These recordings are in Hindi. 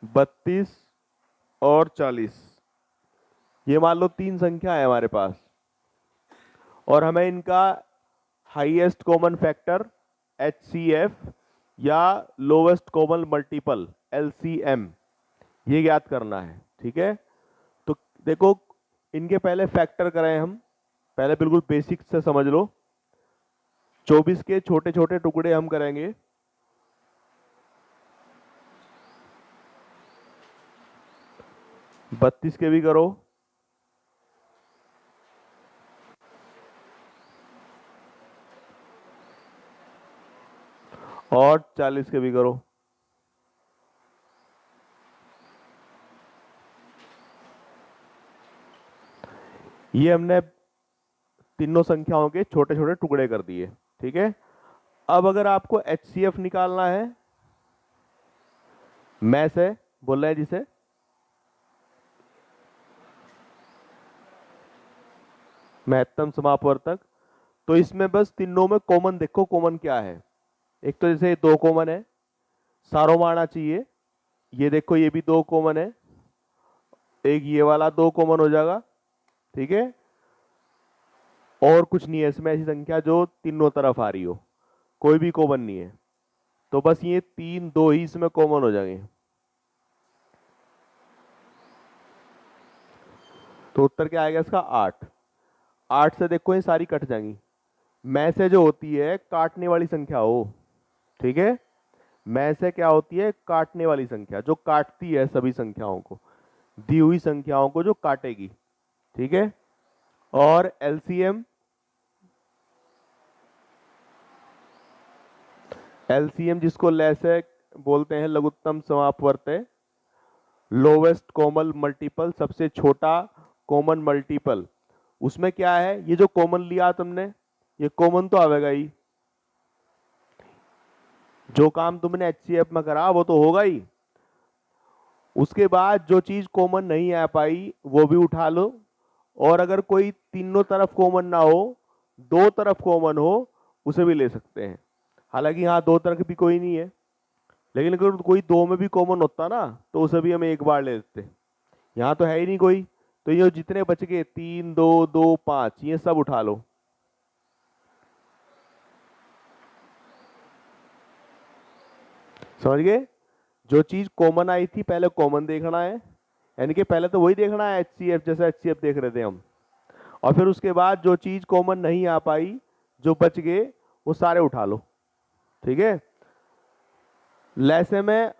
32 और 40, ये मान लो तीन संख्या है हमारे पास, और हमें इनका हाईएस्ट कॉमन फैक्टर HCF या लोवेस्ट कॉमन मल्टीपल LCM ये ज्ञात करना है। ठीक है, तो देखो इनके पहले फैक्टर करें हम, पहले बिल्कुल बेसिक से समझ लो। 24 के छोटे छोटे टुकड़े हम करेंगे, 32 के भी करो, और 40 के भी करो। ये हमने तीनों संख्याओं के छोटे छोटे टुकड़े कर दिए। ठीक है, अब अगर आपको HCF निकालना है, मैथ है बोल रहे हैं जिसे, महत्तम समापवर्तक, तो इसमें बस तीनों में कॉमन देखो, कॉमन क्या है। एक तो जैसे दो कॉमन है, सारों में आना चाहिए। ये देखो ये भी दो कॉमन है, एक ये वाला दो कॉमन हो जाएगा। ठीक है, और कुछ नहीं है इसमें ऐसी संख्या जो तीनों तरफ आ रही हो, कोई भी कॉमन नहीं है, तो बस ये तीन दो ही इसमें कॉमन हो जाएंगे। तो उत्तर क्या आएगा इसका? 8। 8 से देखो ये सारी कट जाएंगी। में से जो होती है काटने वाली संख्या हो। ठीक है, में से क्या होती है? काटने वाली संख्या, जो काटती है सभी संख्याओं को, दी हुई संख्याओं को जो काटेगी। ठीक है, और LCM, LCM जिसको लैसे बोलते हैं, लघुत्तम समापवर्तय, लोवेस्ट कॉमन मल्टीपल, सबसे छोटा कॉमन मल्टीपल। उसमें क्या है, ये जो कॉमन लिया तुमने, ये कॉमन तो आवेगा ही, जो काम तुमने HCF में करा वो तो होगा ही। उसके बाद जो चीज कॉमन नहीं आ पाई वो भी उठा लो, और अगर कोई तीनों तरफ कॉमन ना हो, दो तरफ कॉमन हो, उसे भी ले सकते हैं। हालांकि यहाँ दो तरफ भी कोई नहीं है, लेकिन अगर कोई दो में भी कॉमन होता ना तो उसे भी हम एक बार ले लेते। यहाँ तो है ही नहीं कोई, तो ये जितने बच गए 3 2 2 5, ये सब उठा लो। समझ गए? जो चीज कॉमन आई थी पहले कॉमन देखना है, यानी कि पहले तो वही देखना है HCF, जैसे HCF देख रहे थे हम, और फिर उसके बाद जो चीज कॉमन नहीं आ पाई, जो बच गए, वो सारे उठा लो। ठीक है, लैसे में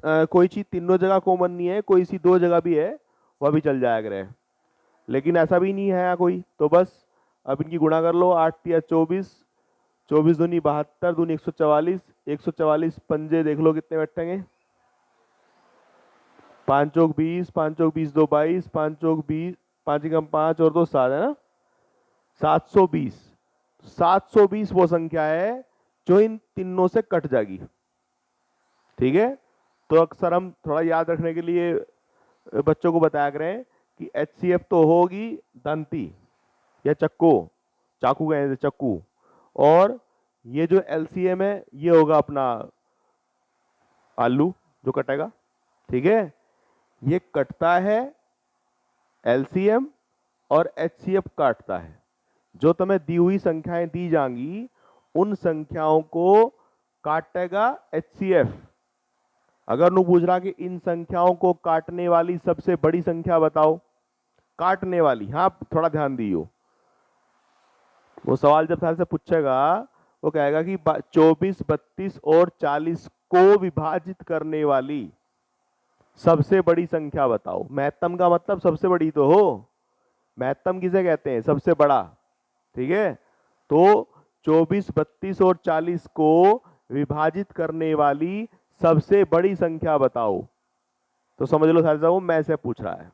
कोई चीज तीनों जगह कॉमन नहीं है, कोई सी दो जगह भी है, वह भी चल जाया करे, लेकिन ऐसा भी नहीं है यहाँ कोई, तो बस अब इनकी गुणा कर लो। 8 या 24, 24 दूनी 72, दूनी 144, 144 पंजे देख लो कितने बैठेंगे, 5 चौक 20, 5 चौक 20 दो 22, 5 चौक 20, 5 एकम 5 और दो 7 है ना, 720। 720 वो संख्या है जो इन तीनों से कट जाएगी। ठीक है, तो अक्सर हम थोड़ा याद रखने के लिए बच्चों को बताया करें कि HCF तो होगी दंती या चक्कू, चाकू कहें तो चक्कू, और ये जो LCM है ये होगा अपना आलू जो कटेगा। ठीक है, ये कटता है, LCM और HCF काटता है। जो तुम्हें दी हुई संख्याएं दी जाएंगी उन संख्याओं को काटेगा HCF। अगर नु पूछ रहा कि इन संख्याओं को काटने वाली सबसे बड़ी संख्या बताओ, काटने वाली, हाँ थोड़ा ध्यान दियो, वो सवाल जब ध्यान से पूछेगा वो कहेगा कि 24 32 और 40 को विभाजित करने वाली सबसे बड़ी संख्या बताओ। महत्तम का मतलब सबसे बड़ी तो हो, महत्तम किसे कहते हैं? सबसे बड़ा। ठीक है, तो 24 32 और 40 को विभाजित करने वाली सबसे बड़ी संख्या बताओ। तो समझ लो साहब वो मैं से पूछ रहा है,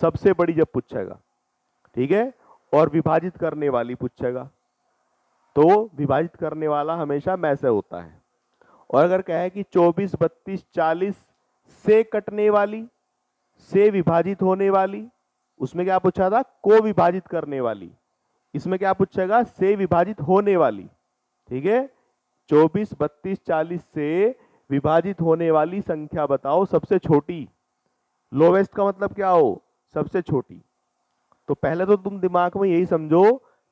सबसे बड़ी जब पूछेगा, ठीक है, और विभाजित करने वाली पूछेगा, तो विभाजित करने वाला हमेशा मैं से होता है। और अगर कहे कि 24 32 40 से कटने वाली, से विभाजित होने वाली, उसमें क्या पूछा था? को विभाजित करने वाली। इसमें क्या पूछेगा? से विभाजित होने वाली। ठीक है, 24 32 40 से विभाजित होने वाली संख्या बताओ सबसे छोटी। लोवेस्ट का मतलब क्या हो, सबसे छोटी। तो पहले तो तुम दिमाग में यही समझो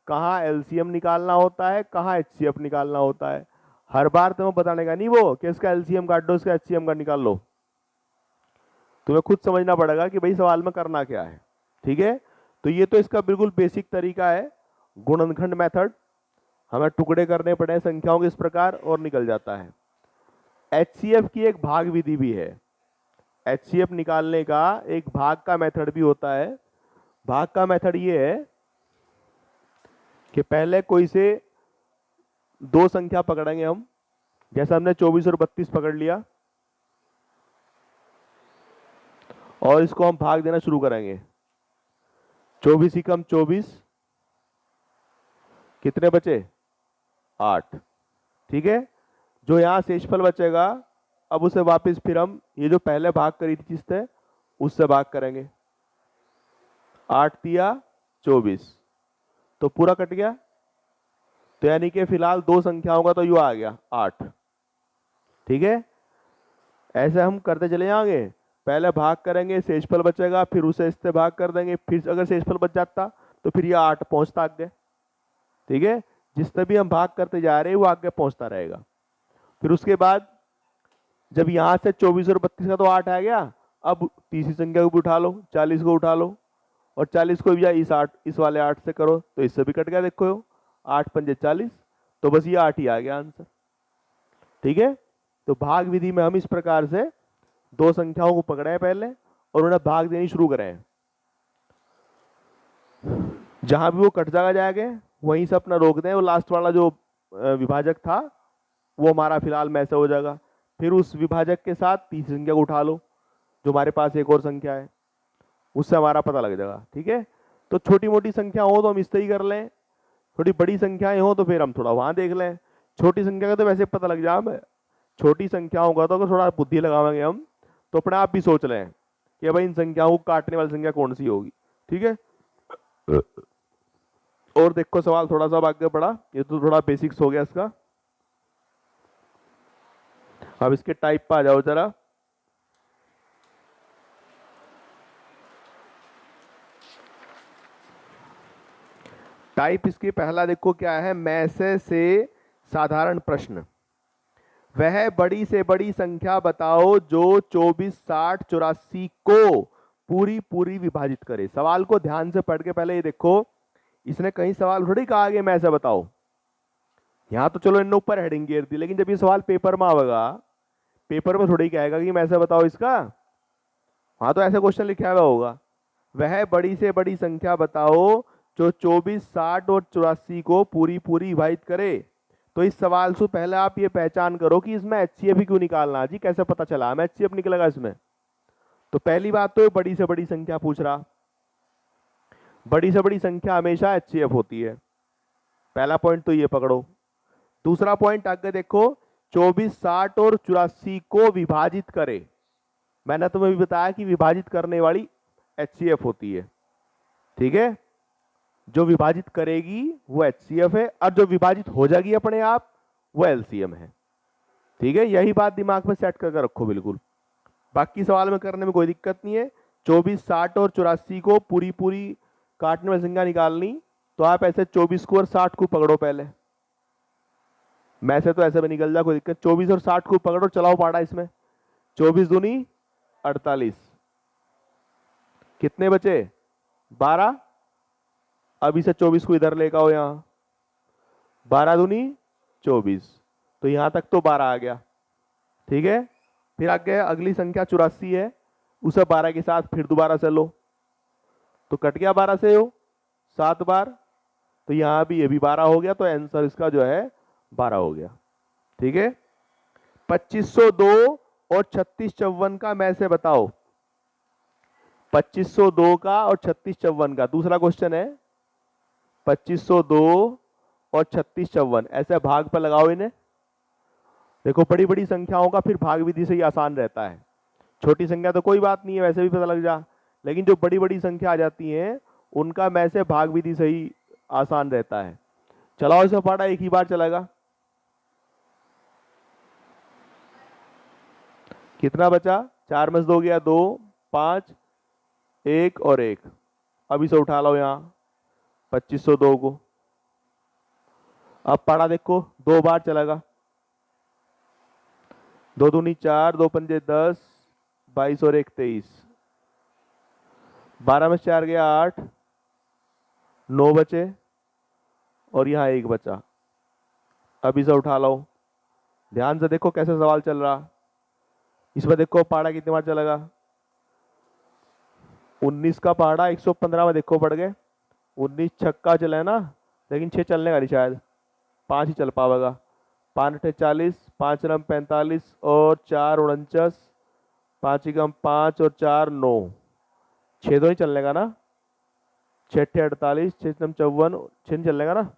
कहाँ एलसीएम निकालना होता है, कहाँ एचसीएफ निकालना होता है। हर बार तुम्हें बताने का नहीं वो कि इसका एलसीएम काट दो, इसका एचसीएम का निकाल लो। तुम्हें खुद समझना पड़ेगा कि भाई सवाल में करना क्या है। ठीक है, तो ये तो इसका बिल्कुल बेसिक तरीका है, गुणनखंड मेथड। हमें टुकड़े करने पड़े संख्याओं के इस प्रकार और निकल जाता है। एचसीएफ की एक भाग विधि भी है। एचसीएफ निकालने का एक भाग का मेथड भी होता है। भाग का मेथड ये है कि पहले कोई से दो संख्या पकड़ेंगे हम, जैसे हमने 24 और 32 पकड़ लिया, और इसको हम भाग देना शुरू करेंगे। 24 ही कम 24, कितने बचे, 8। ठीक है, जो यहां शेषफल बचेगा अब उसे वापस फिर हम ये जो पहले भाग करी थी जिससे उससे भाग करेंगे। 8 दिया 24, तो पूरा कट गया। तो यानी कि फिलहाल दो संख्याओं का तो यू आ गया 8। ठीक है, ऐसे हम करते चले जाएंगे। पहले भाग करेंगे, शेषफल बचेगा, फिर उसे इससे भाग कर देंगे, फिर अगर शेषफल बच जाता तो फिर ये 8 पहुंचता आगे। ठीक है, जिससे भी हम भाग करते जा रहे हैं वो आगे पहुंचता रहेगा। फिर उसके बाद जब यहां से 24 और 32 का तो 8 आ गया, अब तीसरी संख्या को भी उठा लो, 40 को उठा लो, और 40 को भी इस वाले 8 से करो तो इससे भी कट गया। देखो 8 पंजे 40, तो बस ये 8 ही आ गया आंसर। ठीक है, तो भाग विधि में हम इस प्रकार से दो संख्याओं को पकड़े हैं पहले और उन्हें भाग देनी शुरू करें। जहां भी वो कट जाएगा वहीं से अपना रोक दें। वो लास्ट वाला जो विभाजक था वो हमारा फिलहाल में ऐसे हो जाएगा। फिर उस विभाजक के साथ तीसरी संख्या को उठा लो, जो हमारे पास एक और संख्या है, उससे हमारा पता लग जाएगा। ठीक है, तो छोटी मोटी संख्या हो तो हम इससे ही कर लें, थोड़ी बड़ी संख्याएं हो तो फिर हम थोड़ा वहां देख लें। छोटी संख्या का तो वैसे पता लग जाए, छोटी संख्याओं का तो अगर थोड़ा बुद्धि लगाएंगे हम तो अपने आप भी सोच लें कि भाई इन संख्याओं को काटने वाली संख्या कौन सी होगी। ठीक है, और देखो सवाल थोड़ा सा आगे बढ़ा, ये तो थोड़ा बेसिक्स हो गया इसका। अब इसके टाइप पे आ जाओ जरा। टाइप इसकी पहला देखो क्या है, मैसे से साधारण प्रश्न। वह बड़ी से बड़ी संख्या बताओ जो 24, 60, 84 को पूरी पूरी विभाजित करे। सवाल को ध्यान से पढ़ के पहले ये देखो, इसने कहीं सवाल थोड़ी कहा कि मैं ऐसा बताओ। यहां तो चलो इन्होंने ऊपर हेडिंग घेर दी, लेकिन जब ये सवाल पेपर में आवेगा, पेपर में थोड़ी कहेगा कि मैं ऐसा बताओ इसका। हाँ, तो ऐसा क्वेश्चन लिखा हुआ होगा, वह बड़ी से बड़ी संख्या बताओ जो 24, 60 और 84 को पूरी पूरी विभाजित करे। तो इस सवाल से पहले आप ये पहचान करो कि इसमें एचसीएफ ही क्यों निकालना। जी कैसे पता चला हमें एचसीएफ निकलेगा इसमें। तो पहली बात तो बड़ी से बड़ी संख्या पूछ रहा, बड़ी से बड़ी संख्या हमेशा एचसीएफ होती है। पहला पॉइंट तो ये पकड़ो। दूसरा पॉइंट आगे देखो, 24, 60 और 84 को विभाजित करे। मैंने तुम्हें भी बताया कि विभाजित करने वाली एचसीएफ होती है। ठीक है, जो विभाजित करेगी वो एचसीएफ है, और जो विभाजित हो जाएगी अपने आप वो एलसीएम है। ठीक है, यही बात दिमाग में सेट करके रखो बिल्कुल। बाकी सवाल में करने में कोई दिक्कत नहीं है। 24, 60 और 84 को पूरी पूरी काटने वाली संख्या निकालनी, तो आप ऐसे 24 को और 60 को पकड़ो पहले। मैं से तो ऐसे भी निकल जा, कोई दिक्कत। 24 और 60 को पकड़ो, चलाओ पाड़ा इसमें। 24 दूनी 48, कितने बचे, 12। अब इसे 24 को इधर लेकर आओ, यहां 12 दूनी 24, तो यहां तक तो 12 आ गया। ठीक है, फिर आगे अगली संख्या 84 है, उसे 12 के साथ फिर दोबारा से लो, तो कट गया 12 से हो 7 बार, तो यहां भी ये भी 12 हो गया, तो आंसर इसका जो है 12 हो गया। ठीक है, 2502 और 3654 का मैं से बताओ। 2502 का और 3654 का दूसरा क्वेश्चन है। 2502 और 3654 ऐसे भाग पर लगाओ इन्हें। देखो बड़ी बड़ी संख्याओं का फिर भाग विधि से ही आसान रहता है। छोटी संख्या तो कोई बात नहीं है, वैसे भी पता लग जा, लेकिन जो बड़ी बड़ी संख्या आ जाती है उनका मैं से भाग विधि से ही आसान रहता है। चलाओ इसे पाड़ा, एक ही बार चलेगा। कितना बचा? 4 में से 2 गया 2, 5, 1 और 1। अब इसे उठा लो यहाँ 2502 को। अब पढ़ा देखो, 2 बार चलेगा। 2 दूनी 4, 2 पंजे 10, 22 और 1 23। 12 में से 4 गया 8, 9 बचे और यहाँ 1 बचा। अब इसे उठा लो। ध्यान से देखो कैसे सवाल चल रहा। इसमें देखो पहाड़ा कितनी बार चलेगा। 19 का पहाड़ा 115 में देखो पड़ गए। 19 छक्का चले ना, लेकिन 6 चलने का नहीं शायद, 5 ही चल पाएगा। 5 अठे 40, 5 रम 45 और 4 49, 5 कम 5 और 4 9, 6 तो नहीं चलने का ना। 6 अठे 48, 6 कम 54, 6 नहीं चलने का ना।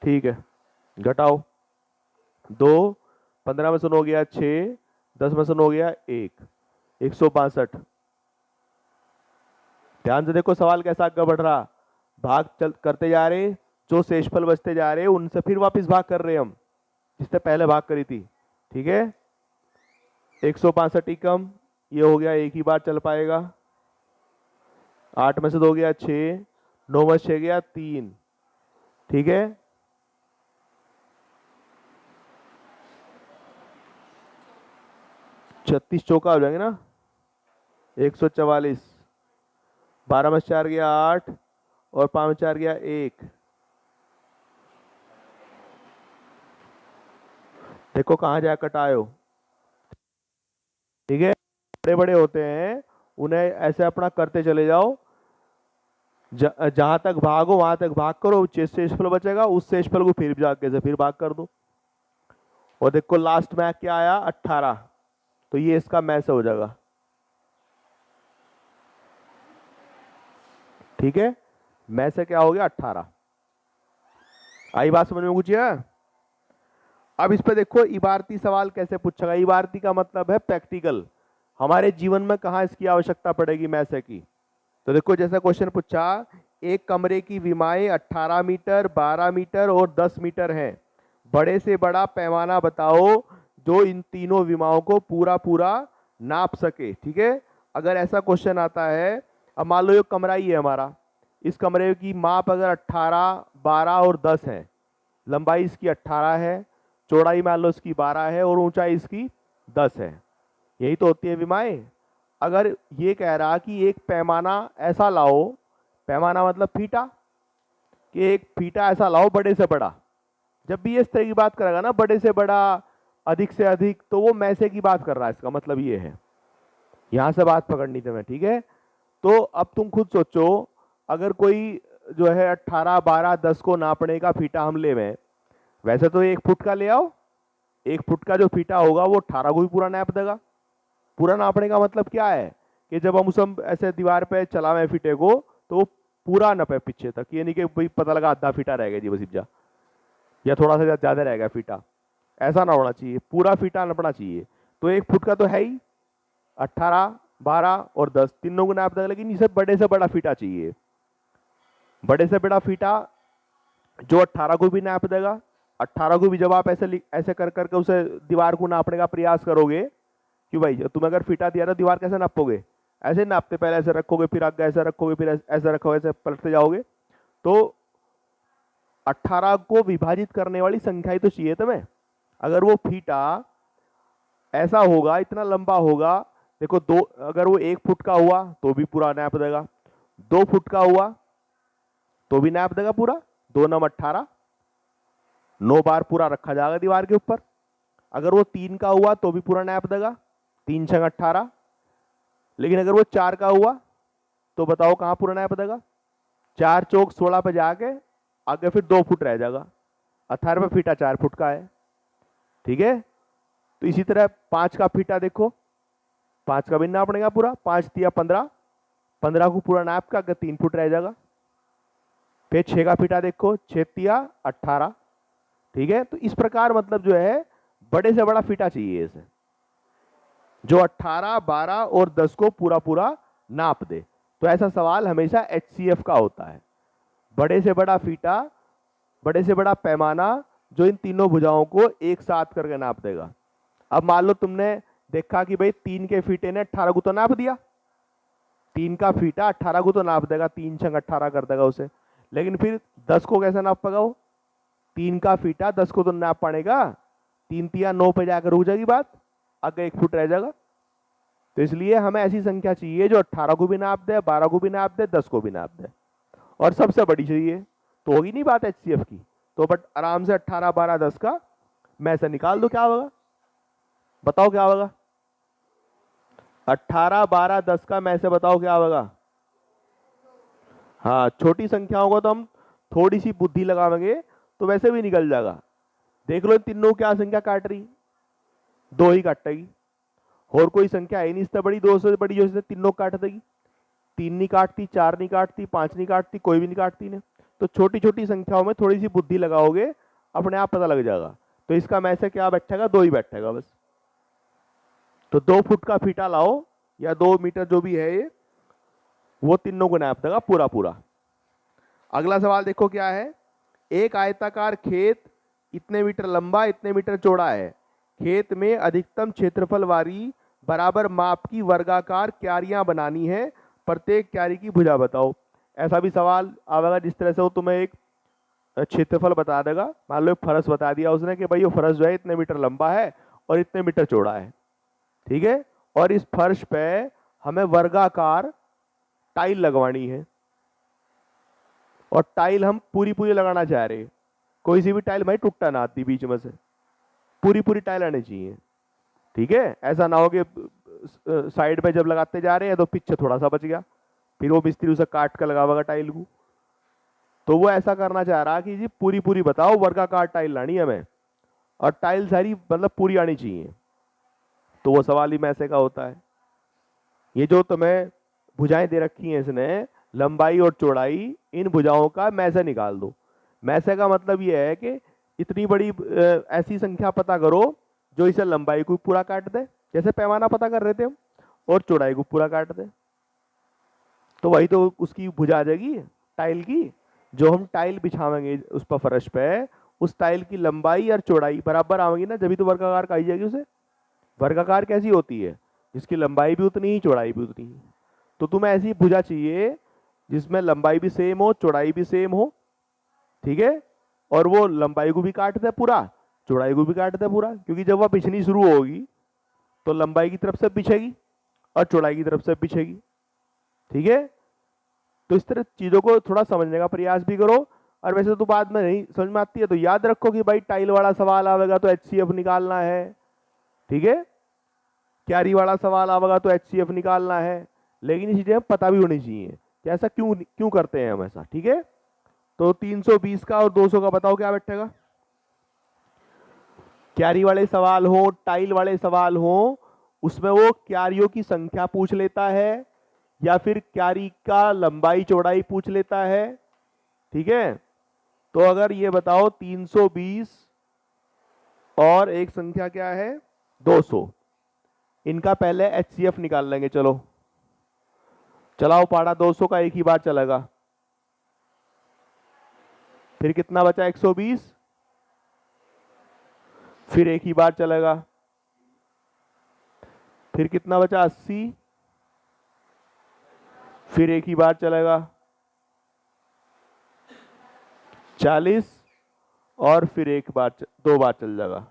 ठीक है, घटाओ 2, 15 में से 9 गया 6, 10 में से 9 गया 1, 162। ध्यान से देखो सवाल कैसा आगे बढ़ रहा। भाग चल करते जा रहे, जो शेषफल बचते जा रहे उनसे फिर वापस भाग कर रहे हम, जिससे पहले भाग करी थी। ठीक है, 162 ही कम, ये हो गया, एक ही बार चल पाएगा। 8 में से 2 गया 6, 9 में से 6 गया 3। ठीक है, छत्तीस चौका हो जाएंगे ना, 144। 12 में से 4 गया 8 और 5 में 4 गया 1। देखो कहां जाए कटाए हो। ठीक है, बड़े बड़े होते हैं, उन्हें ऐसे अपना करते चले जाओ। जहां तक भागो वहां तक भाग करो, शेषफल बचेगा उस शेषफल को फिर जाके से फिर भाग कर दो। और देखो लास्ट में क्या आया 18, तो ये इसका मैच हो जाएगा। ठीक है, मैच से क्या हो गया 18। आई बात समझ में कुछ है? अब इस पे देखो इबारती सवाल कैसे पूछेगा। इबारती का मतलब है प्रैक्टिकल, हमारे जीवन में कहाँ इसकी आवश्यकता पड़ेगी मैसे की। तो देखो जैसा क्वेश्चन पूछा, एक कमरे की विमाएं 18 मीटर, 12 मीटर और 10 मीटर हैं। बड़े से बड़ा पैमाना बताओ जो इन तीनों विमाओं को पूरा पूरा नाप सके। ठीक है, अगर ऐसा क्वेश्चन आता है, अब मान लो ये कमरा ही है हमारा, इस कमरे की माप अगर 18, 12 और 10 है, लंबाई इसकी 18 है, चौड़ाई मान लो इसकी 12 है और ऊंचाई इसकी 10 है। यही तो होती है विमाएं। अगर ये कह रहा कि एक पैमाना ऐसा लाओ, पैमाना मतलब फीटा, कि एक फीटा ऐसा लाओ बड़े से बड़ा। जब भी ये इस तरह की बात करेगा ना, बड़े से बड़ा, अधिक से अधिक, तो वो मैसे की बात कर रहा है, इसका मतलब ये है। यहां से बात पकड़नी तुम्हें। ठीक है, तो अब तुम खुद सोचो, अगर कोई जो है 18, 12, 10 को नापने का फीटा हम ले में, वैसे तो 1 फुट का ले आओ, 1 फुट का जो फीटा होगा वो 18 को भी पूरा नाप देगा। पूरा नापने का मतलब क्या है कि जब हम उसे ऐसे दीवार पे चलावे फीटे को, तो वो पूरा नपे पीछे तक, ये नहीं कि भाई पता लगा आधा फीटा रह गया जी बस जा, या थोड़ा सा ज्यादा रह गया फीटा, ऐसा ना होना चाहिए, पूरा फीटा नपना चाहिए। तो 1 फुट का तो है ही, 18, 12 और 10 तीनों को नाप देगा, लेकिन इसे बड़े से बड़ा फीटा चाहिए। बड़े से बड़ा फीटा जो 18 को भी नाप देगा। 18 को भी जब आप ऐसे ऐसे कर करके उसे दीवार को नापने का प्रयास करोगे, कि भाई तुम अगर फीटा दिया तो दीवार कैसे नापोगे, ऐसे नापते, पहले ऐसे रखोगे, फिर आगे ऐसे रखोगे, फिर ऐसे रखोगे, ऐसे पलटते जाओगे। तो 18 को विभाजित करने वाली संख्या ही तो चाहिए तुम्हें। अगर वो फीटा ऐसा होगा, इतना लंबा होगा, देखो दो, अगर वो 1 फुट का हुआ तो भी पूरा नाप देगा, 2 फुट का हुआ तो भी नाप देगा पूरा, 2 नम 18, 9 बार पूरा रखा जाएगा दीवार के ऊपर। अगर वो 3 का हुआ तो भी पूरा नाप देगा, 3 छंग 18। लेकिन अगर वो 4 का हुआ तो बताओ कहां पूरा नाप देगा। 4 चौक 16 पे जाके आगे फिर 2 फुट रह जाएगा, 18 पे फीटा 4 फुट का है। ठीक है, तो इसी तरह 5 का फीटा देखो, 5 का भी नापनेगा पूरा, 5 तिया 15, 15 को पूरा नाप का आगे 3 फुट रह जाएगा। फिर 6 का फीटा देखो, 6 तिया 18। ठीक है, तो इस प्रकार मतलब जो है बड़े से बड़ा फीटा चाहिए इसे, जो 18, 12 और 10 को पूरा पूरा नाप दे। तो ऐसा सवाल हमेशा HCF का होता है, बड़े से बड़ा फीटा, बड़े से बड़ा पैमाना जो इन तीनों भुजाओं को एक साथ करके नाप देगा। अब मान लो तुमने देखा कि भाई 3 के फीटे ने 18 को तो नाप दिया, 3 का फीटा 18 को तो नाप देगा, 3 छंग 18 कर देगा उसे। लेकिन फिर 10 को कैसे नाप पाएगा वो? 3 का फीटा 10 को तो नाप पाएगा, 3 तिया 9 पे जाकर रुक जाएगी बात, आगे 1 फुट रह जाएगा। तो इसलिए हमें ऐसी संख्या चाहिए जो 18 को भी नाप दे, 12 को भी नाप दे, 10 को भी नाप दे, और सबसे बड़ी चाहिए। तो होगी नहीं बात एचसीएफ की। तो बट आराम से 18, 12, 10 का मैं से निकाल दो, क्या होगा बताओ, क्या होगा? 18, 12, 10 का मैं से बताओ क्या होगा? हाँ, छोटी संख्याओं को तो हम थोड़ी सी बुद्धि लगाएंगे तो वैसे भी निकल जाएगा। देख लो तीनों क्या संख्या काट रही, 2 ही काटेगी, और कोई संख्या है नहीं इससे बड़ी, 2 से बड़ी जो तीनों काट देगी। 3 नहीं काटती, 4 नहीं काटती, 5 नहीं काटती, कोई भी नहीं काटती ने। तो छोटी छोटी संख्याओं में थोड़ी सी बुद्धि लगाओगे, अपने आप पता लग जाएगा। तो इसका में से क्या बैठेगा? 2 ही बैठेगा बस। तो 2 फुट का फीटा लाओ या 2 मीटर जो भी है ये, वो तीनों को नाप देगा पूरा पूरा। अगला सवाल देखो क्या है। एक आयताकार खेत इतने मीटर लंबा, इतने मीटर चौड़ा है। खेत में अधिकतम क्षेत्रफल वाली बराबर माप की वर्गाकार क्यारियां बनानी है, प्रत्येक क्यारी की भुजा बताओ। ऐसा भी सवाल आवेगा जिस तरह से वो तुम्हें एक क्षेत्रफल बता देगा। मान लो फर्श बता दिया उसने कि भाई वो फर्श जो है इतने मीटर लंबा है और इतने मीटर चौड़ा है, ठीक है, और इस फर्श पे हमें वर्गाकार टाइल लगवानी है, और टाइल हम पूरी पूरी लगाना चाह रहे हैं। कोई सी भी टाइल भाई टूटा ना आती बीच में से, पूरी पूरी टाइल आनी चाहिए, ठीक है। ऐसा ना हो कि साइड में जब लगाते जा रहे हैं तो पीछे थोड़ा सा बच गया, फिर वो मिस्त्री उसे काट कर लगावेगा टाइल को। तो वो ऐसा करना चाह रहा कि जी पूरी पूरी बताओ, वर्गाकार टाइल लानी है हमें, और टाइल सारी मतलब पूरी आनी चाहिए। तो वो सवाल ही मैसे का होता है। ये जो तुम्हें भुजाएं दे रखी हैं इसने, लंबाई और चौड़ाई, इन भुजाओं का मैसे निकाल दो। मैसे का मतलब ये है कि इतनी बड़ी ऐसी संख्या पता करो जो इसे लंबाई को पूरा काट दे, जैसे पैमाना पता कर रहे थे हम, और चौड़ाई को पूरा काट दे। तो वही तो उसकी भुजा आ जाएगी टाइल की। जो हम टाइल बिछावेंगे उस पर फर्श पे, उस टाइल की लंबाई और चौड़ाई बराबर आवेगी ना, जब तो वर्गाकार कही जाएगी उसे। वर्गाकार कैसी होती है? जिसकी लंबाई भी उतनी ही, चौड़ाई भी उतनी ही। तो तुम्हें ऐसी भुजा चाहिए जिसमें लंबाई भी सेम हो, चौड़ाई भी सेम हो, ठीक है, और वो लंबाई को भी काट दे पूरा, चौड़ाई को भी काट दे पूरा। क्योंकि जब वह बिछनी शुरू होगी तो लंबाई की तरफ से बिछेगी और चौड़ाई की तरफ से बिछेगी, ठीक है। तो इस तरह चीजों को थोड़ा समझने का प्रयास भी करो। और वैसे तो बाद में नहीं समझ में आती है तो याद रखो कि भाई टाइल वाला सवाल आवेगा तो एचसीएफ निकालना है, ठीक है। क्यारी वाला सवाल आवेगा तो एचसीएफ निकालना है। लेकिन ये चीजें पता भी होनी चाहिए कि ऐसा क्यों क्यों करते हैं हम ऐसा, ठीक है। तो 320 का और 200 का बताओ क्या बैठेगा? क्यारी वाले सवाल हो, टाइल वाले सवाल हो, उसमें वो क्यारियों की संख्या पूछ लेता है या फिर क्यारी का लंबाई चौड़ाई पूछ लेता है, ठीक है। तो अगर ये बताओ 320 और एक संख्या क्या है 200, इनका पहले एचसीएफ निकाल लेंगे। चलो चलाओ पाड़ा, 200 का एक ही बार चलेगा, फिर कितना बचा 120, फिर एक ही बार चलेगा, फिर कितना बचा 80, फिर एक ही बार चलेगा 40, और फिर एक बार 2 बार चल जाएगा,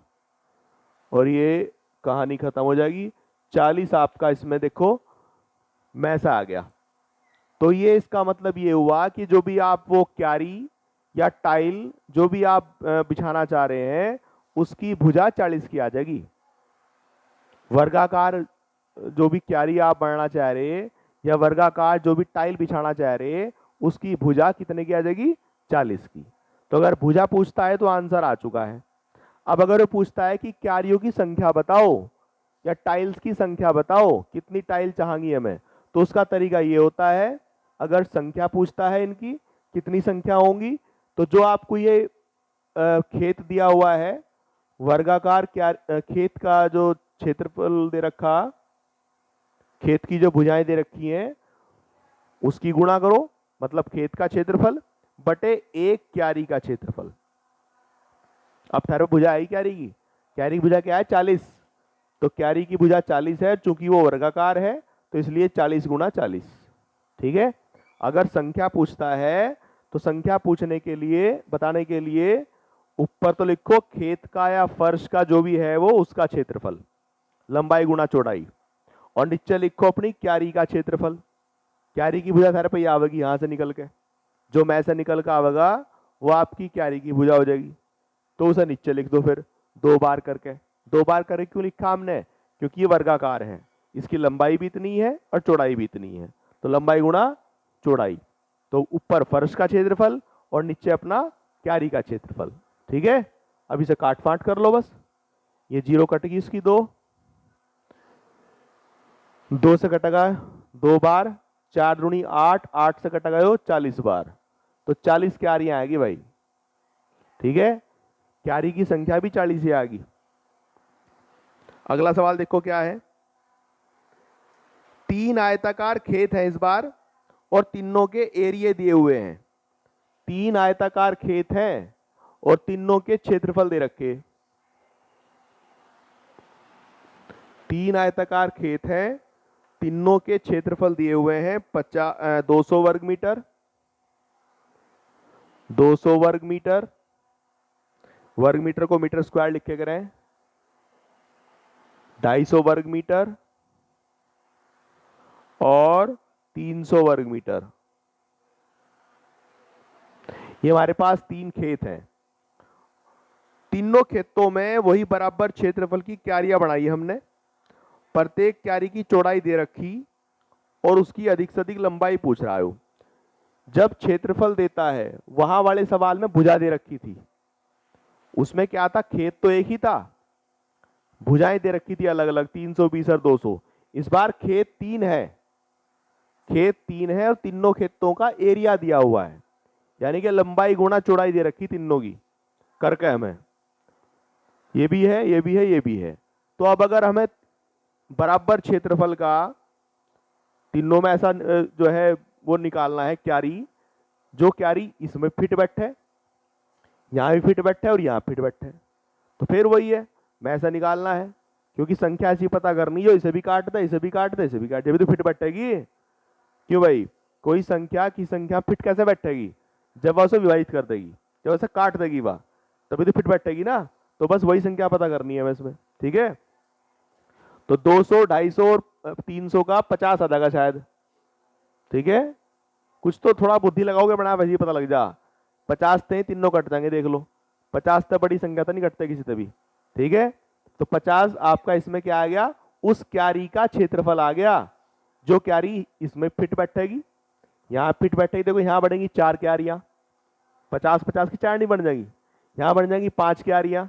और ये कहानी खत्म हो जाएगी। 40 आपका इसमें देखो मैसा आ गया। तो ये इसका मतलब ये हुआ कि जो भी आप वो क्यारी या टाइल जो भी आप बिछाना चाह रहे हैं उसकी भुजा 40 की आ जाएगी। वर्गाकार जो भी क्यारी आप बनाना चाह रहे हैं या वर्गाकार जो भी टाइल बिछाना चाह रहे हैं उसकी भुजा कितने की आ जाएगी? 40 की। तो अगर भुजा पूछता है तो आंसर आ चुका है। अब अगर वो पूछता है कि क्यारियों की संख्या बताओ या टाइल्स की संख्या बताओ, कितनी टाइल चाहिए हमें, तो उसका तरीका ये होता है, अगर संख्या पूछता है इनकी कितनी संख्या होंगी, तो जो आपको ये खेत दिया हुआ है वर्गाकार क्या, खेत का जो क्षेत्रफल दे रखा, खेत की जो भुजाएं दे रखी हैं उसकी गुणा करो, मतलब खेत का क्षेत्रफल बटे एक क्यारी का क्षेत्रफल। अब थारे भुजा आई क्यारी की भुजा क्या है 40, तो क्यारी की भुजा 40 है, चूंकि वो वर्गाकार है तो इसलिए 40 गुणा 40। ठीक है। अगर संख्या पूछता है तो संख्या पूछने के लिए, बताने के लिए ऊपर तो लिखो खेत का या फर्श का जो भी है वो उसका क्षेत्रफल, लंबाई गुणा चौड़ाई, और नीचे लिखो अपनी क्यारी का क्षेत्रफल। क्यारी की भुजा थारे पे ये आवेगी यहां से निकल के, जो मैं से निकल के आवेगा वो आपकी क्यारी की भुजा हो जाएगी। तो उसे नीचे लिख दो फिर 2 बार करके। 2 बार करके क्यों लिखा हमने? क्योंकि ये वर्गाकार है, इसकी लंबाई भी इतनी है और चौड़ाई भी इतनी है, तो लंबाई गुणा चौड़ाई। तो ऊपर फर्श का क्षेत्रफल और नीचे अपना क्यारी का क्षेत्रफल। ठीक है। अब इसे काट फाट कर लो बस। ये 0 कटेगी इसकी 2 से कटेगा 2 बार, 4 दूनी 8, 8 से कटेगा 40 बार, तो 40 क्यारियां आएगी भाई। ठीक है। क्यारी की संख्या भी 40 ही आएगी। अगला सवाल देखो क्या है। 3 आयताकार खेत है इस बार और तीनों के एरिया दिए हुए हैं। 3 आयताकार खेत हैं और तीनों के क्षेत्रफल दे रखे। 3 आयताकार खेत हैं, तीनों के क्षेत्रफल दिए हुए हैं 200 वर्ग मीटर, 200 वर्ग मीटर, वर्ग मीटर को मीटर स्क्वायर लिख के करें, 250 वर्ग मीटर और 300 वर्ग मीटर। ये हमारे पास 3 खेत हैं। तीनों खेतों में वही बराबर क्षेत्रफल की क्यारियां बनाई हमने। प्रत्येक क्यारी की चौड़ाई दे रखी और उसकी अधिक से अधिक लंबाई पूछ रहा है। जब क्षेत्रफल देता है, वहां वाले सवाल में भुजा दे रखी थी, उसमें क्या था, खेत तो एक ही था, भुजाएं दे रखी थी अलग अलग 320 और 200। इस बार खेत 3 है, खेत 3 है और तीनों खेतों का एरिया दिया हुआ है, यानी कि लंबाई गुणा चौड़ाई दे रखी तीनों की करके हमें। ये भी है, ये भी है, ये भी है। तो अब अगर हमें बराबर क्षेत्रफल का तीनों में ऐसा जो है वो निकालना है क्यारी, जो क्यारी इसमें फिट बैठे, यहां भी फिट बैठे और यहां फिट बैठे, तो फिर वही है, मैं ऐसा निकालना है, क्योंकि संख्या ऐसी पता करनी है, इसे भी काट दे, इसे भी काट दे, इसे भी काट दे, तो फिट बैठेगी। क्यों भाई? कोई संख्या की संख्या फिट कैसे बैठेगी? जब वह उसे विभाजित कर देगी, जब उसे काट देगी वह, तभी तो फिट बैठेगी ना। तो बस वही संख्या पता करनी है हमें इसमें। ठीक है। तो 200, 250 और 300 का 50 आ जाएगा शायद। ठीक है। कुछ तो थोड़ा बुद्धि लगाओगे बना, वैसे ही पता लग जा। 50 थे, तीनों कट जाएंगे, देख लो। 50 से बड़ी संख्या तो नहीं कटते किसी से भी। ठीक है। तो 50 आपका इसमें क्या आ गया? उस क्यारी का क्षेत्रफल आ गया, जो क्यारी इसमें फिट बैठेगी, यहां फिट बैठेगी। देखो यहां बढ़ेंगी 4 क्यारियां, 50-50 की 4 नहीं बन जाएंगी, यहां बन जाएंगी 5 क्यारियां,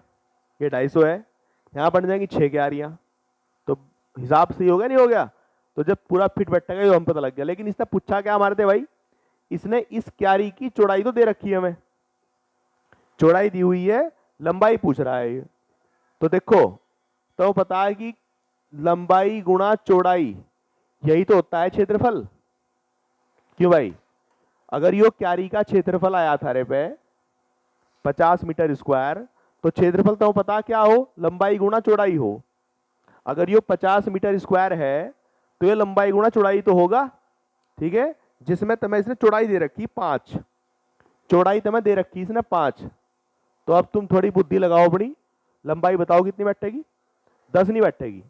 ये 250 है। यहां बन जाएंगी 6 क्यारियां। तो हिसाब सही हो गया, नहीं हो गया? तो जब पूरा फिट बैठेगा ये हम पता लग गया। लेकिन इसने पूछा क्या हमारे से भाई? इसने इस क्यारी की चौड़ाई तो दे रखी है, हमें चौड़ाई दी हुई है, लंबाई पूछ रहा है। तो देखो, तो पता है कि लंबाई गुणा चौड़ाई यही तो होता है क्षेत्रफल। क्यों भाई? अगर यो क्यारी का क्षेत्रफल आया था रे पे 50 मीटर स्क्वायर, तो क्षेत्रफल तो पता क्या हो? लंबाई गुणा चौड़ाई हो। अगर यो 50 मीटर स्क्वायर है तो ये लंबाई गुणा चौड़ाई तो होगा। ठीक है। जिसमें तुम्हें इसने चौड़ाई दे रखी 5, चौड़ाई तुम्हें दे रखी इसने 5। तो अब तुम थोड़ी बुद्धि लगाओ अपनी, लंबाई बताओ कितनी बैठेगी? 10 नहीं बैठेगी।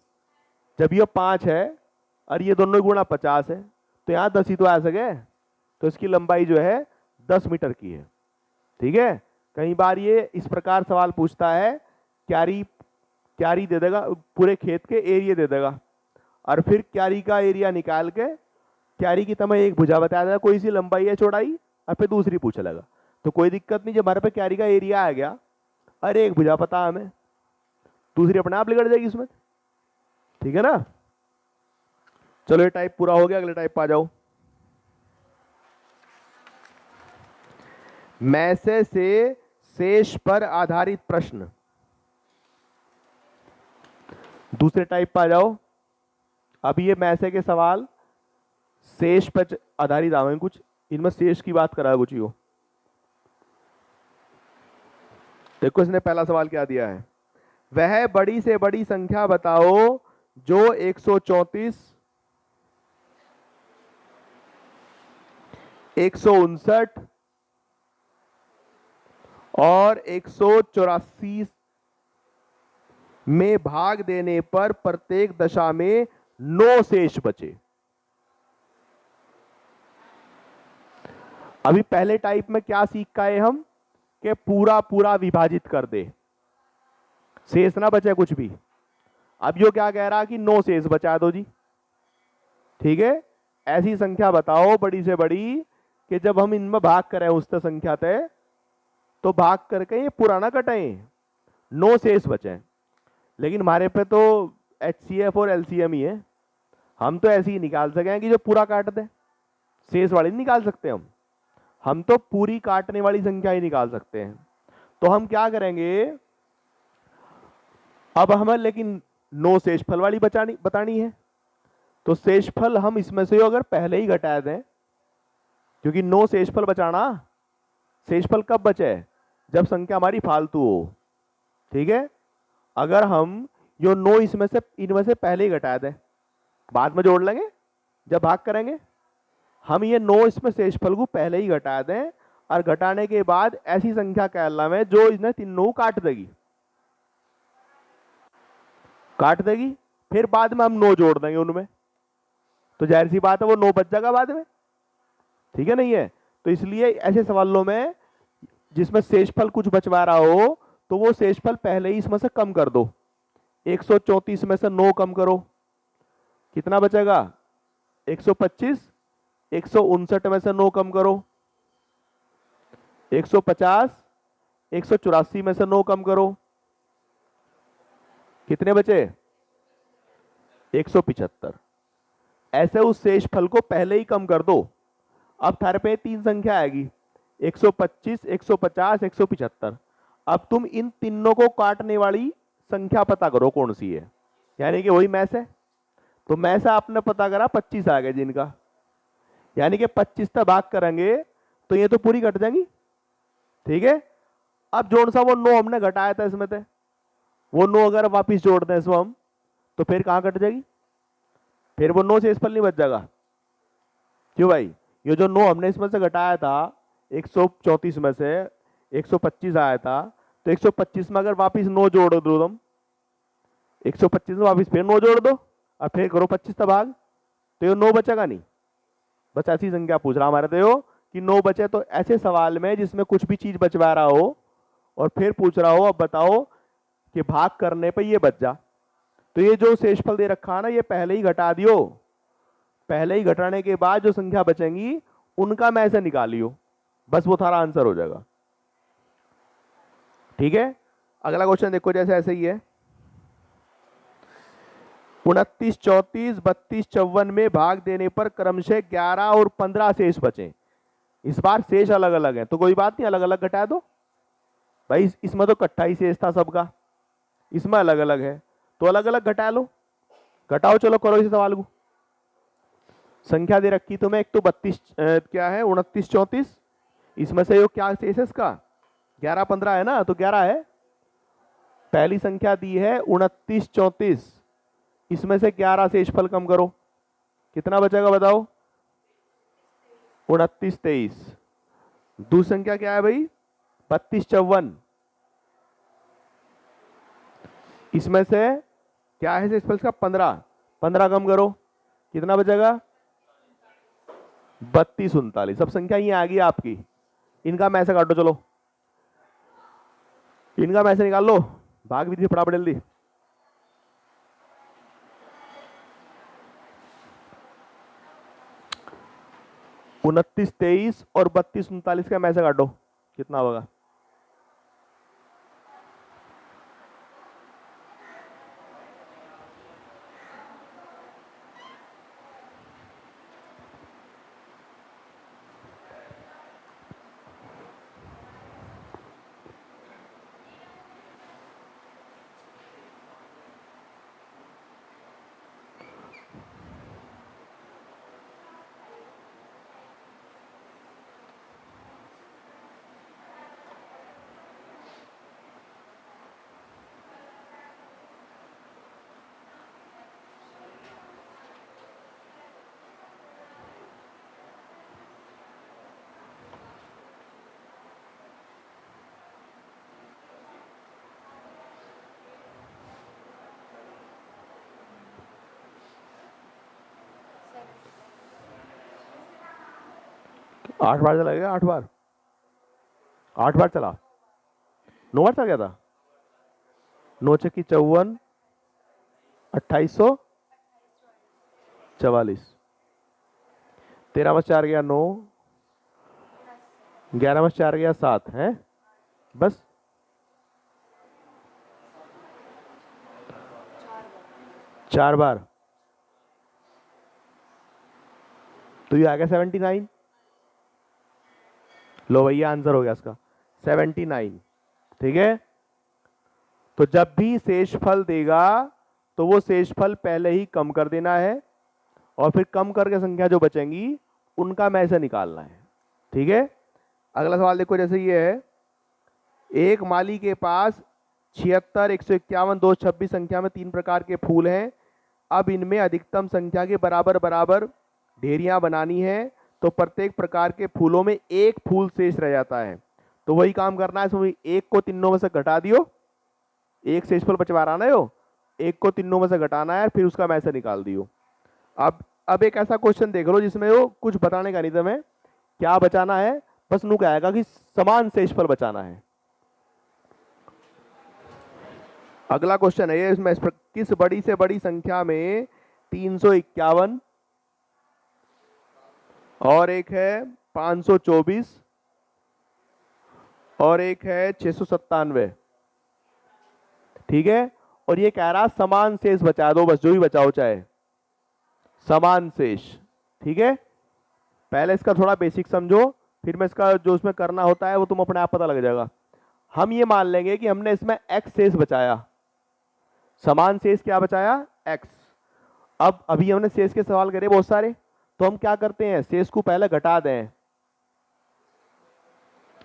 जब ये 5 है और ये दोनों गुणा 50 है, तो यहां 10 ही तो आ सके, तो इसकी लंबाई जो है 10 मीटर की है। ठीक है। कई बार ये इस प्रकार सवाल पूछता है, क्यारी क्यारी दे देगा, पूरे खेत के एरिया दे देगा, और फिर क्यारी का एरिया निकाल के क्यारी की तुम्हें एक भुजा बता देगा, कोई सी लंबाई है चौड़ाई, और फिर दूसरी पूछ लेगा। तो कोई दिक्कत नहीं, जब हमारे पे क्यारी का एरिया आ गया, अरे एक भुजा पता हमें, दूसरी अपने आप लिगड़ जाएगी इसमें। ठीक है ना। चलो ये टाइप पूरा हो गया, अगले टाइप आ जाओ। मैसे से शेष पर आधारित प्रश्न, दूसरे टाइप पर आ जाओ। अब ये मैसे के सवाल शेष पर आधारित आवेंगे, कुछ इनमें शेष की बात करा कुछ हो। देखो इसने पहला सवाल क्या दिया है, वह बड़ी से बड़ी संख्या बताओ जो 134, 159 और 184 में भाग देने पर प्रत्येक दशा में 9 शेष बचे। अभी पहले टाइप में क्या सीख का है हम कि पूरा पूरा विभाजित कर दे, शेष ना बचे कुछ भी। अब यो क्या कह रहा कि 9 शेष बचा दो जी। ठीक है, ऐसी संख्या बताओ बड़ी से बड़ी कि जब हम इनमें भाग करें उस संख्या तय तो भाग करके ये पुराना कटें, 9 शेष बचे। लेकिन हमारे पे तो HCF और LCM ही है, हम तो ऐसे ही निकाल सकें कि जो पूरा काट दे, शेष वाली नहीं निकाल सकते हम तो पूरी काटने वाली संख्या ही निकाल सकते हैं। तो हम क्या करेंगे, अब हमें लेकिन 9 शेषफल वाली बतानी है, तो शेषफल हम इसमें से अगर पहले ही घटा दें, क्योंकि 9 शेषफल बचाना, शेषफल कब बचे जब संख्या हमारी फालतू हो। ठीक है, अगर हम यो 9 इनमें से पहले ही घटा दें, बाद में जोड़ लेंगे जब भाग करेंगे, हम ये 9 इसमें शेषफल को पहले ही घटा दें और घटाने के बाद ऐसी संख्या कहलावे जो इसने तीनों काट देगी, फिर बाद में हम 9 जोड़ देंगे उनमें, तो जाहिर सी बात है वो 9 बच जाएगा बाद में। ठीक है नहीं है, तो इसलिए ऐसे सवालों में जिसमें शेषफल कुछ बचवा रहा हो तो वो शेषफल पहले ही इसमें से कम कर दो। 134 में से 9 कम करो, कितना बचेगा 125। 159 में से 9 कम करो 150। 184 में से 9 कम करो, कितने बचे 175। ऐसे उस शेषफल को पहले ही कम कर दो। अब थारे पे 3 संख्या आएगी 125, 150, 175। अब तुम इन तीनों को काटने वाली संख्या पता करो कौन सी है, यानी कि वही मैस है। तो मैस आपने पता करा 25 आ गए जिनका, यानी कि 25 तक भाग करेंगे तो ये तो पूरी कट जाएंगी। ठीक है, अब जोड़ सा वो 9 हमने घटाया था इसमें थे, वो 9 अगर वापिस जोड़ दें इसमें हम तो फिर कहां कट जाएगी, फिर वो 9 से इस पर नहीं बच जाएगा। क्यों भाई, ये जो 9 हमने इसमें से घटाया था 134 में से 125 आया था, तो 125 में अगर वापिस 9 जोड़ दो तुम, 125 में वापिस फिर 9 जोड़ दो और फिर करो 25 तक भाग, तो ये 9 बचेगा नहीं। बस ऐसी संख्या पूछ रहा हमारे तो कि 9 बचे। तो ऐसे सवाल में जिसमें कुछ भी चीज बचवा रहा हो और फिर पूछ रहा हो अब बताओ कि भाग करने पर ये बच जा, तो ये जो शेषफल दे रखा है ना ये पहले ही घटा दियो, पहले ही घटाने के बाद जो संख्या बचेंगी उनका मैं ऐसे निकालियो, बस वो थारा आंसर हो जाएगा। ठीक है, अगला क्वेश्चन देखो, जैसे ऐसे ही है 29, 34, 32, 54 में भाग देने पर क्रमशः 11 और 15 शेष बचे। इस बार शेष अलग अलग है तो कोई बात नहीं, अलग अलग घटा दो भाई, इसमें तो इकट्ठा ही शेष था सबका, इसमें अलग अलग है तो अलग अलग घटा लो, घटाओ चलो करो इस सवाल को। संख्या दे रखी तुम्हें एक तो 32 क्या है 29, 34, इसमें से यो क्या शेष है इसका 11, 15 है ना, तो 11 है। पहली संख्या दी है 29, 34, इसमें से 11 शेषफल कम करो, कितना बचेगा बताओ 29, 23। दूसरी संख्या क्या है भाई 32, 54, इसमें से क्या है शेषफल का 15, 15 कम करो, कितना बचेगा 32, 39। सब संख्या ये आ गई आपकी, इनका मैं से काटो चलो, इनका मैं से निकाल लो, भाग भी थी फटाफट जल्दी। उनतीस, 23 और 32, 39 का मैं से काटो, कितना होगा 8 बार चला गया, 8 बार, 8 बार चला, 9 बार चला गया था। 9 छक्की 54, 2844। 13 में 4 गया 9, 11 में 4 गया 7 है, बस 4 बार। तो ये आ गया 79। लो भैया आंसर हो गया इसका 79। ठीक है, तो जब भी शेषफल देगा तो वो शेषफल पहले ही कम कर देना है और फिर कम करके संख्या जो बचेंगी उनका में से निकालना है। ठीक है, अगला सवाल देखो, जैसे ये है, एक माली के पास 76, 151, 226 संख्या में 3 प्रकार के फूल हैं। अब इनमें अधिकतम संख्या के बराबर बराबर ढेरियां बनानी है, तो प्रत्येक प्रकार के फूलों में एक फूल शेष रह जाता है। तो वही काम करना है, इसमें एक को तीनों में से घटा दियो, एक शेषफल बचवा रहा ना, यो एक को तीनों में से घटाना है, फिर उसका में से निकाल दियो। अब एक ऐसा क्वेश्चन देख लो जिसमें वो कुछ बताने का नहीं तुम्हें, क्या बचाना है, बस नु कहेगा कि समान शेषफल बचाना है। अगला क्वेश्चन है ये, इसमें किस बड़ी से बड़ी संख्या में 351 और एक है 524 और एक है 697। ठीक है, और ये कह रहा समान शेष बचा दो, बस जो भी बचाओ चाहे समान शेष। ठीक है, पहले इसका थोड़ा बेसिक समझो, फिर मैं इसका जो उसमें करना होता है वो तुम अपने आप पता लग जाएगा। हम ये मान लेंगे कि हमने इसमें x शेष बचाया, समान शेष क्या बचाया, x। अब अभी हमने शेष के सवाल करे बहुत सारे, तो हम क्या करते हैं, शेष को पहले घटा दें।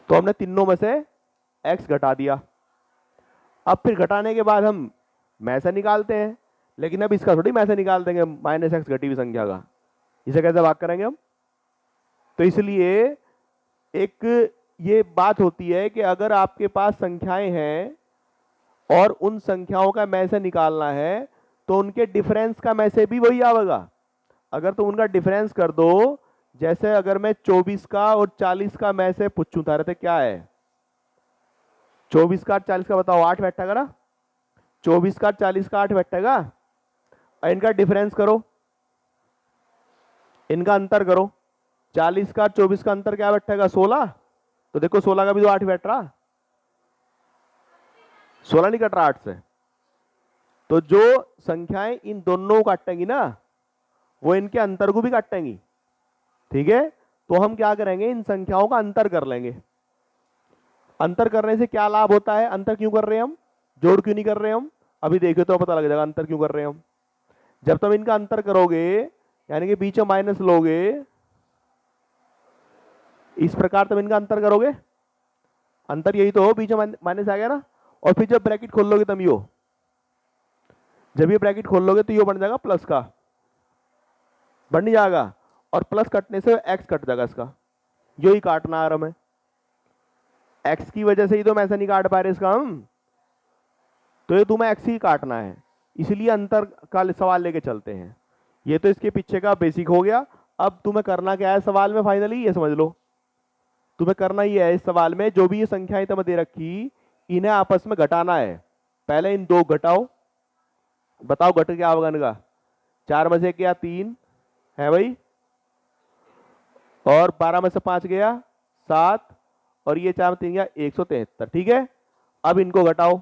तो हमने तीनों में से x घटा दिया, अब फिर घटाने के बाद हम में से निकालते हैं, लेकिन अब इसका थोड़ी में से निकाल देंगे -x घटी हुई संख्या का, इसे कैसे भाग करेंगे हम। तो इसलिए एक ये बात होती है कि अगर आपके पास संख्याएं हैं और उन संख्याओं का में से निकालना है तो उनके डिफरेंस का में से भी वही आएगा। अगर तुम उनका डिफरेंस कर दो, जैसे अगर मैं 24 का और 40 का में से पूछूं था, रहते क्या है, 24 का 40 का बताओ, 8 बैठेगा ना, 24 का 40 का 8 बैठेगा। और इनका डिफरेंस करो, इनका अंतर करो, 40 का 24 का अंतर क्या बैठेगा, 16। तो देखो 16 का भी तो 8 बैठ रहा, 16 नहीं कट रहा 8 से। तो जो संख्याएं इन दोनों को काटेंगी ना, वो इनके अंतर को भी काटेंगी। ठीक है, तो हम क्या करेंगे, इन संख्याओं का अंतर कर लेंगे। अंतर करने से क्या लाभ होता है, अंतर क्यों कर रहे हैं हम, जोड़ क्यों नहीं कर रहे हम, अभी देखो तो पता लग जाएगा अंतर क्यों कर रहे हैं हम। जब तुम इनका अंतर करोगे, यानी कि बीच में माइनस लोगे, इस प्रकार तुम इनका अंतर करोगे, अंतर यही तो हो, बीच में माइनस आ गया ना, और फिर जब ब्रैकेट खोल लोगे तुम यो, जब ये ब्रैकेट खोल लोगे तो यो बन जाएगा प्लस का, बन नहीं जाएगा, और प्लस कटने से एक्स कट जाएगा इसका, यो ही काटना आ रहा है, एक्स की वजह से ही तो मैं ऐसा नहीं काट पा रहे इसका हम, तो ये तुम्हें एक्स ही काटना है, इसलिए अंतर का सवाल लेके चलते हैं। ये तो इसके पीछे का बेसिक हो गया। अब तुम्हें करना क्या है सवाल में, फाइनली ये समझ लो, तुम्हें करना ही है इस सवाल में, जो भी ये संख्याएं तुम्हें दे रखी इन्हें आपस में घटाना है। पहले इन दो घटाओ, बताओ घट क्या होगा इनका, 4 में से क्या 3 है भाई, और 12 में से 5 गया 7, और ये 4 में 3 गया 173। ठीक है, अब इनको घटाओ,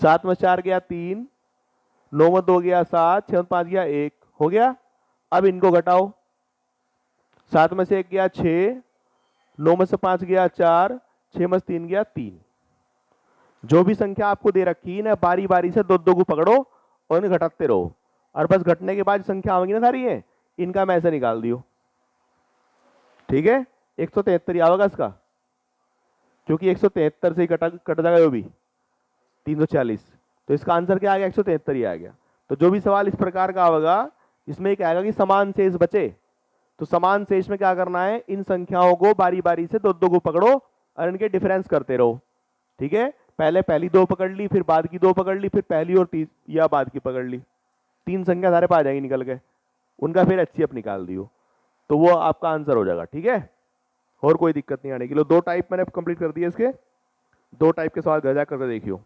7 में 4 गया 3, 9 में 2 गया 7, 6 में 5 गया 1, हो गया। अब इनको घटाओ, 7 में से 1 गया 6, 9 में से 5 गया 4, 6 में से 3 गया 3। जो भी संख्या आपको दे रखी है ना, बारी बारी से दो दो को पकड़ो और इन्हें घटाते रहो, और बस घटने के बाद संख्या आएगी ना सारी है, इनका में से निकाल दियो। ठीक है, 173 आएगा इसका, क्योंकि 173 से ही कट जाएगा वो भी 340, तो इसका आंसर क्या आ गया, 173 ही आ गया। तो जो भी सवाल इस प्रकार का आएगा इसमें एक आएगा कि समान शेष बचे, तो समान शेष में क्या करना है, इन संख्याओं को बारी बारी से दो दो को पकड़ो और इनके डिफरेंस करते रहो। ठीक है, पहले पहली 2 पकड़ ली, फिर बाद की 2 पकड़ ली, फिर पहली और या बाद की पकड़ ली, 3 संख्या सारे पा जाएंगी निकल के, उनका फिर एचसीएफ निकाल दियो। तो वो आपका आंसर हो जाएगा। ठीक है, और कोई दिक्कत नहीं आने की। लो 2 टाइप मैंने कंप्लीट कर दिए इसके, 2 टाइप के सवाल घर जा करके देखियो।